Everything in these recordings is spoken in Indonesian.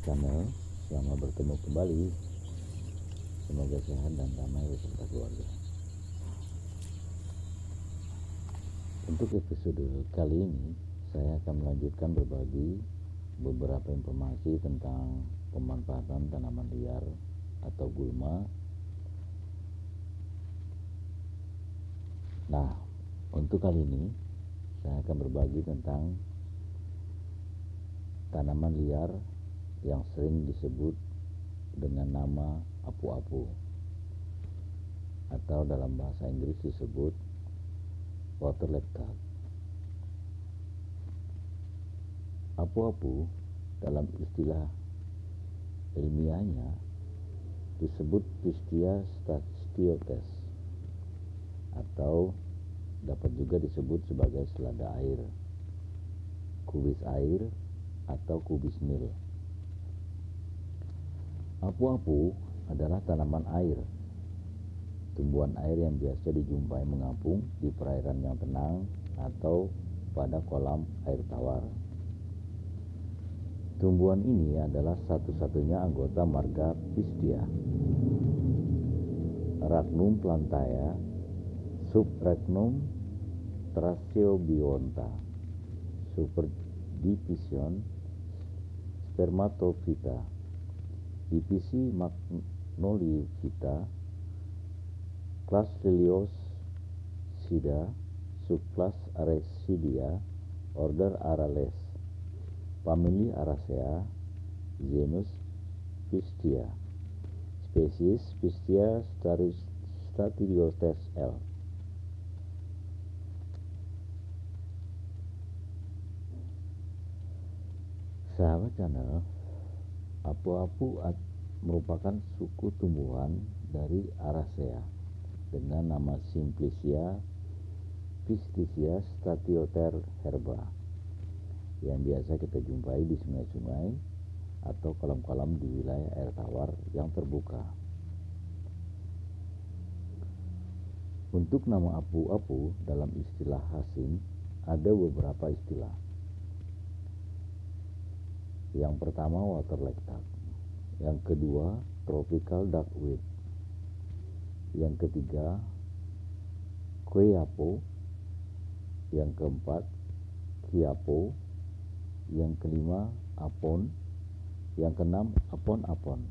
channel. Selamat bertemu kembali. Semoga sehat dan damai beserta keluarga. Untuk episode kali ini, saya akan melanjutkan berbagi beberapa informasi tentang pemanfaatan tanaman liar atau gulma. Nah, untuk kali ini saya akan berbagi tentang tanaman liar yang sering disebut dengan nama apu-apu, atau dalam bahasa Inggris disebut water lactate. Apu-apu dalam istilah ilmiahnya disebut Pistia stachyotes, atau dapat juga disebut sebagai selada air, kubis air, atau kubis nil. Apu-apu adalah tanaman air, tumbuhan air yang biasa dijumpai mengapung di perairan yang tenang atau pada kolam air tawar. Tumbuhan ini adalah satu-satunya anggota marga Pistia. Rhagnum plantaya, Subrhagnum thraceobionta, Superdivision Spermatophyta, Divisi Magnoliophyta, kelas Liliosida, subkelas Arecidia, order Arales, famili Aracea, genus Pistia, spesies Pistia stachyotes L. Sahabat channel, apu-apu merupakan suku tumbuhan dari Aracea dengan nama Simplicia Pistia stachyotes herba yang biasa kita jumpai di sungai-sungai atau kolam-kolam di wilayah air tawar yang terbuka. Untuk nama apu-apu dalam istilah asing ada beberapa istilah. Yang pertama water lactate, yang kedua tropical duckweed, yang ketiga quiapo, yang keempat quiapo, yang kelima apon, yang keenam apon-apon.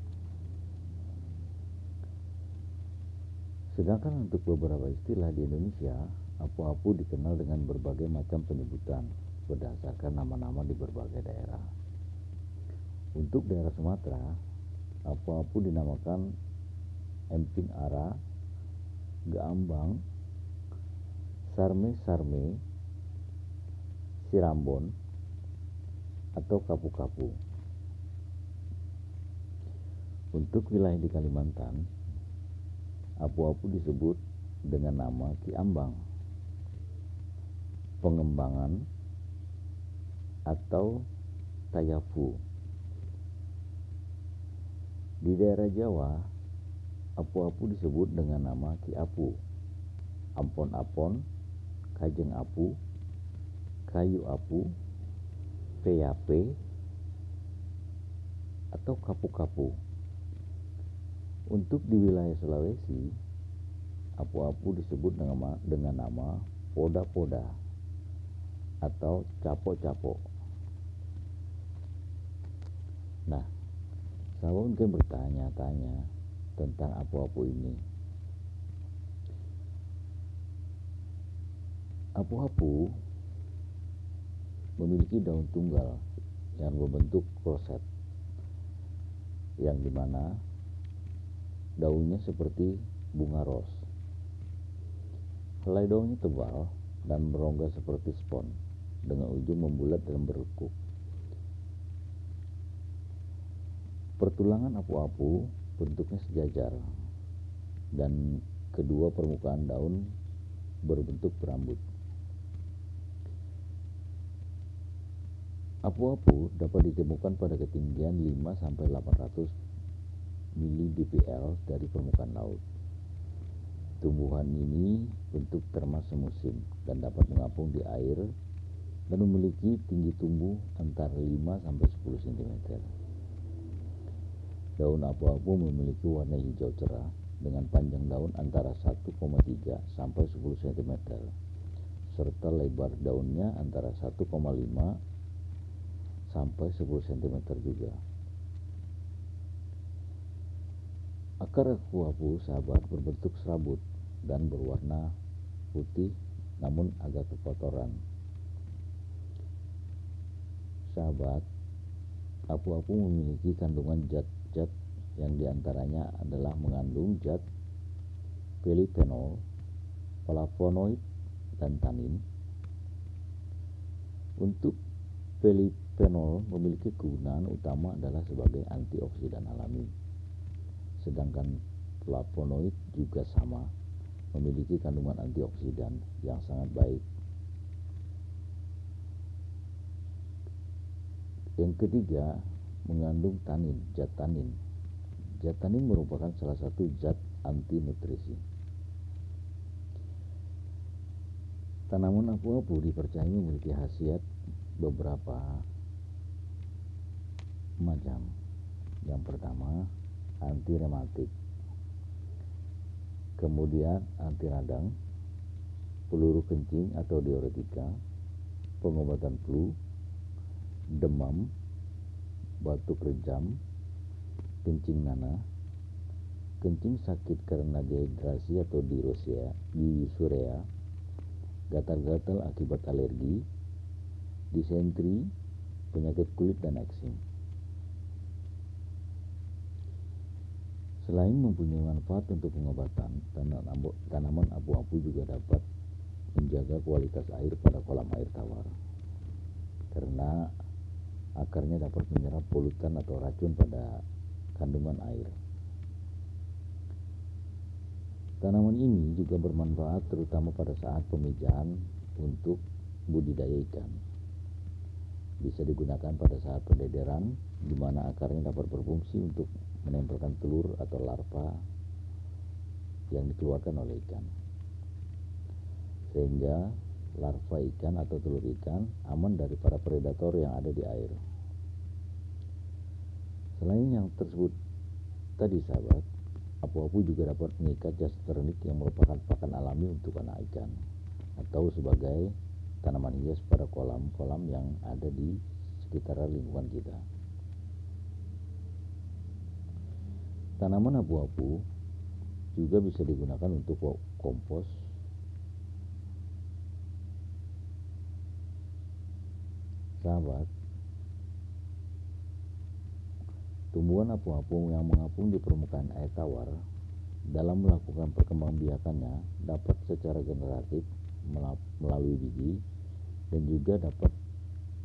Sedangkan untuk beberapa istilah di Indonesia, apu-apu dikenal dengan berbagai macam penyebutan berdasarkan nama-nama di berbagai daerah. Untuk daerah Sumatera, apu-apu dinamakan emping ara, gaambang, sarme-sarme, sirambon, atau kapu-kapu. Untuk wilayah di Kalimantan, apu-apu disebut dengan nama kiambang, pengembangan, atau tayafu. Di daerah Jawa, apu-apu disebut dengan nama kiapu, ampon-apon, kajeng apu, kayu apu, PAP, atau kapu-kapu. Untuk di wilayah Sulawesi, apu-apu disebut dengan nama poda-poda atau capo-capo. Nah, saya mungkin bertanya-tanya tentang apu-apu ini. Apu-apu memiliki daun tunggal yang berbentuk kloset, yang dimana daunnya seperti bunga ros. Helai daunnya tebal dan berongga seperti spons dengan ujung membulat dan berlekuk. Pertulangan apu-apu bentuknya sejajar dan kedua permukaan daun berbentuk berambut. Apu-apu dapat ditemukan pada ketinggian 5-800 mdpl dari permukaan laut. Tumbuhan ini bentuk termas semusim dan dapat mengapung di air dan memiliki tinggi tumbuh antara 5-10 cm. Daun apu-apu memiliki warna hijau cerah dengan panjang daun antara 1,3 sampai 10 cm, serta lebar daunnya antara 1,5 sampai 10 cm juga. Akar apu-apu sahabat berbentuk serabut dan berwarna putih namun agak kekotoran. Sahabat, apu-apu memiliki kandungan zat-zat yang diantaranya adalah mengandung zat polyphenol, flavonoid, dan tanin. Untuk polyphenol memiliki kegunaan utama adalah sebagai antioksidan alami, sedangkan flavonoid juga sama, memiliki kandungan antioksidan yang sangat baik. Yang ketiga, mengandung tanin, zat tanin. Zat tanin merupakan salah satu zat anti nutrisi. Tanaman apu-apu dipercaya memiliki khasiat beberapa macam. Yang pertama, anti rematik, kemudian anti radang, peluru kencing atau diuretika, pengobatan flu, demam, batuk rejam, kencing nanah, kencing sakit karena dehidrasi atau dysuria, gatal-gatal akibat alergi, disentri, penyakit kulit, dan eksim. Selain mempunyai manfaat untuk pengobatan, tanaman apu-apu juga dapat menjaga kualitas air pada kolam air tawar, karena akarnya dapat menyerap polutan atau racun pada kandungan air. Tanaman ini juga bermanfaat terutama pada saat pemijahan untuk budidaya ikan. Bisa digunakan pada saat pendederan, di mana akarnya dapat berfungsi untuk menempelkan telur atau larva yang dikeluarkan oleh ikan, sehingga larva ikan atau telur ikan aman dari para predator yang ada di air. Selain yang tersebut tadi sahabat, apu-apu juga dapat mengikat jastronik yang merupakan pakan alami untuk anak ikan, atau sebagai tanaman hias pada kolam-kolam yang ada di sekitar lingkungan kita. Tanaman apu-apu juga bisa digunakan untuk kompos, sahabat. Tumbuhan apu-apu yang mengapung di permukaan air tawar dalam melakukan perkembangbiakannya dapat secara generatif melalui biji dan juga dapat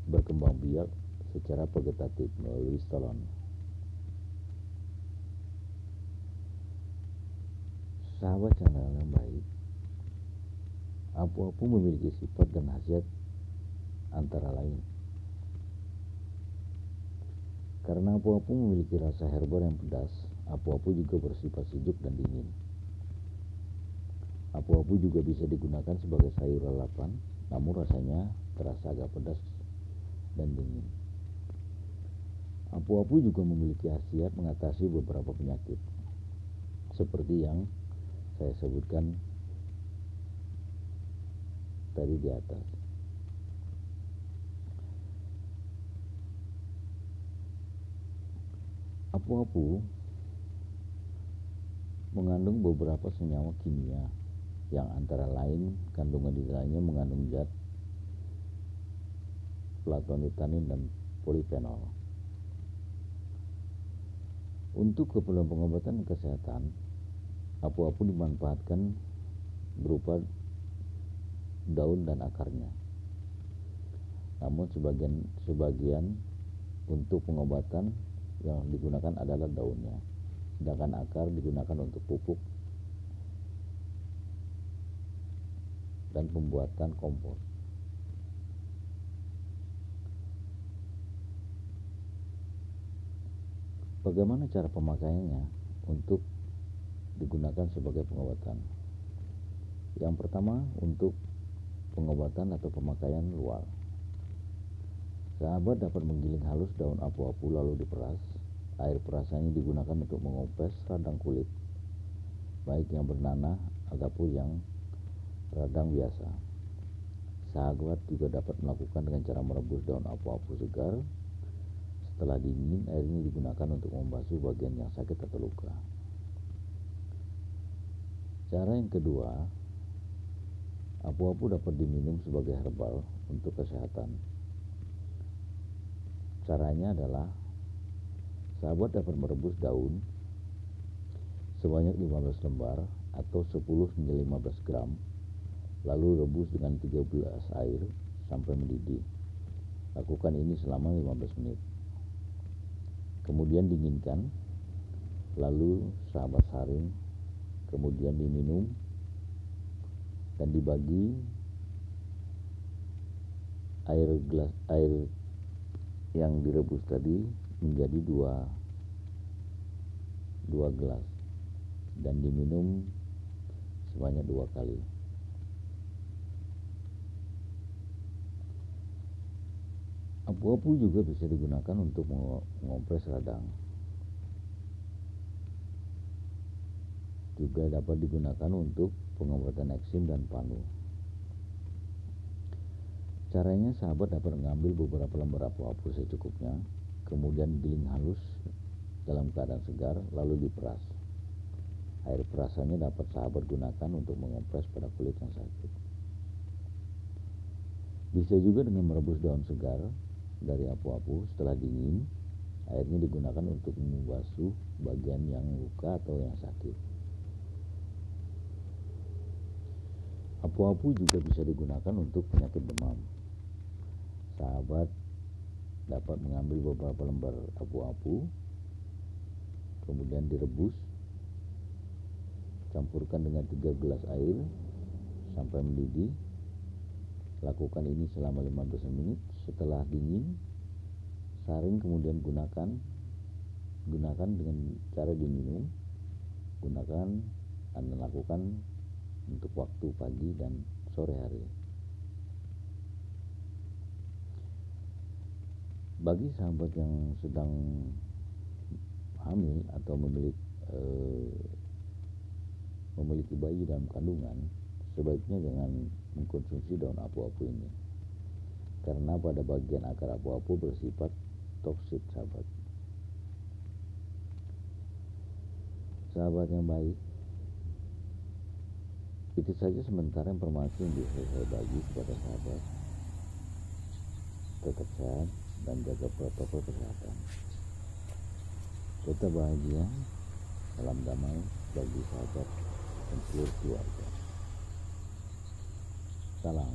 berkembang biak secara vegetatif melalui stolon. Sahabat channel yang baik, apu-apu memiliki sifat dan khasiat antara lain. Karena apu-apu memiliki rasa herba yang pedas, apu-apu juga bersifat sejuk dan dingin. Apu-apu juga bisa digunakan sebagai sayur lalapan, namun rasanya terasa agak pedas dan dingin. Apu-apu juga memiliki khasiat mengatasi beberapa penyakit, seperti yang saya sebutkan tadi di atas. Apu-apu mengandung beberapa senyawa kimia yang antara lain kandungan di dalamnya mengandung zat flavonoid, tanin, dan polyphenol. Untuk keperluan pengobatan kesehatan, apu-apu dimanfaatkan berupa daun dan akarnya. Namun sebagian untuk pengobatan yang digunakan adalah daunnya, sedangkan akar digunakan untuk pupuk dan pembuatan kompos. Bagaimana cara pemakaiannya untuk digunakan sebagai pengobatan? Yang pertama, untuk pengobatan atau pemakaian luar. Sahabat dapat menggiling halus daun apu-apu lalu diperas Air perasan ini digunakan untuk mengoples radang kulit, baik yang bernanah ataupun yang radang biasa. Sahabat juga dapat melakukan dengan cara merebus daun apu-apu segar. Setelah dingin, air ini digunakan untuk membasuh bagian yang sakit atau luka. Cara yang kedua, apu-apu dapat diminum sebagai herbal untuk kesehatan. Caranya adalah sahabat dapat merebus daun sebanyak 15 lembar atau 10 hingga 15 gram, lalu rebus dengan 3 gelas air sampai mendidih. Lakukan ini selama 15 menit. Kemudian dinginkan, lalu sahabat saring, kemudian diminum dan dibagi air yang direbus tadi menjadi dua gelas dan diminum sebanyak 2 kali. Apu-apu juga bisa digunakan untuk mengoples radang. Juga dapat digunakan untuk pengobatan eksim dan panu. Caranya, sahabat dapat mengambil beberapa lembar apu-apu secukupnya, kemudian digiling halus dalam keadaan segar, lalu diperas. Air perasannya dapat sahabat gunakan untuk mengoples pada kulit yang sakit. Bisa juga dengan merebus daun segar dari apu-apu. Setelah dingin, airnya digunakan untuk membasuh bagian yang luka atau yang sakit. Apu-apu juga bisa digunakan untuk penyakit demam. Sahabat dapat mengambil beberapa lembar apu-apu, kemudian direbus, campurkan dengan 3 gelas air sampai mendidih. Lakukan ini selama 15 menit. Setelah dingin, saring, kemudian gunakan dengan cara diminum. Gunakan Anda lakukan untuk waktu pagi dan sore hari. Bagi sahabat yang sedang hamil atau memiliki bayi dalam kandungan, sebaiknya jangan mengkonsumsi daun apu-apu ini, karena pada bagian akar apu-apu bersifat toksik, sahabat. Sahabat yang baik, itu saja sementara informasi yang bisa saya bagi kepada sahabat. Tetap sehat dan jaga protokol kesehatan. Tetap bahagia, salam damai bagi sahabat dan seluruh keluarga. Salam.